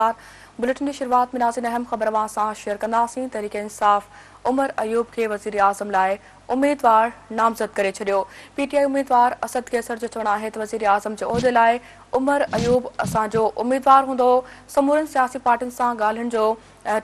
Bulletin की शुरुआत में नाज़रीन अहम ख़बर सां शेयर कंदासीं। तहरीक इंसाफ़ उमर अयूब के वज़ीर आज़म लाइ उम्मीदवार नामज़द करे छॾियो। पीटीआई उम्मीदवार असद कैसर जो चवणु आहे त वज़ीर आज़म जे उहिदे लाइ उमर अयूब असांजो उम्मीदवार हूंदो। समूरनि सियासी पार्टियुनि सां ॻाल्हियुनि जो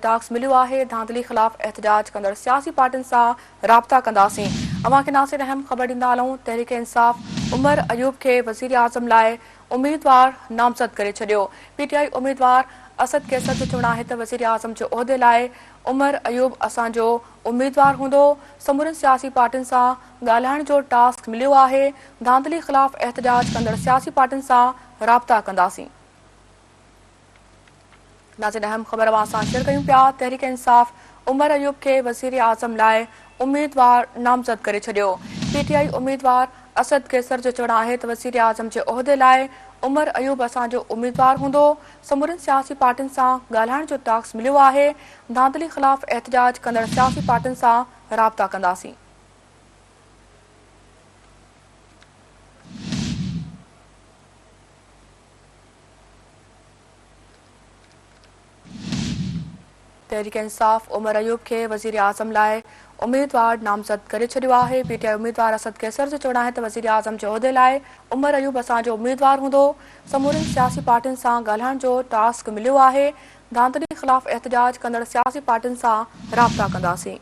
टास्क मिलियो आहे। धांधली ख़िलाफ़ एहतजाज कंदड़ सियासी पार्टियुनि सां राब्ता कंदासीं। अवां खे नाज़रीन अहम ख़बर ॾींदा हलूं। तहरीक इंसाफ़ उमर अयूब खे वज़ीर आज़म लाइ उम्मीदवार नामज़द करे छॾियो। पीटीआई उम्मीदवार असद कैसर जो चवणु आहे त वज़ीर आज़म जे उहिदे लाइ उमर अयूब असांजो उम्मीदवार हूंदो। समूरनि सियासी पार्टियुनि सां ॻाल्हाइण जो टास्क मिलियो आहे। धांधली ख़िलाफ़ एहतजाज कंदड़ सियासी पार्टियुनि सां राब्ता कंदासीं। नाज़रीन अहम ख़बर सां शेयर कयूं पिया। तहरीक इंसाफ़ उमर अयूब खे वज़ीर आज़म लाइ उम्मीदवार नामज़द करे छॾियो। पीटीआई उम्मीदवार असद कैसर जो चवणु आहे त वज़ीर आज़म जे उहिदे लाइ उमर अयूब असांजो उम्मीदवार हूंदो। समूरनि सियासी पार्टियुनि सां ॻाल्हाइण जो टास्क मिलियो आहे। धांधली ख़िलाफ़ एहतजाज कंदड़ सियासी पार्टियुनि सां राब्ता कंदासीं। तहरीक इंसाफ़ उमर अयूब खे वज़ीर आज़म लाइ उम्मीदवार नामज़द करे छॾियो आहे। पीटीआई उम्मीदवार असद कैसर जो चवणु आहे त वज़ीर आज़म जे उहिदे लाइ उमर अयूब असांजो उम्मीदवार हूंदो। समूरनि सियासी पार्टियुनि सां ॻाल्हाइण जो टास्क मिलियो आहे। धांधली ख़िलाफ़ एहतजाज कंदड़ सियासी पार्टियुनि सां राब्ता कंदासीं।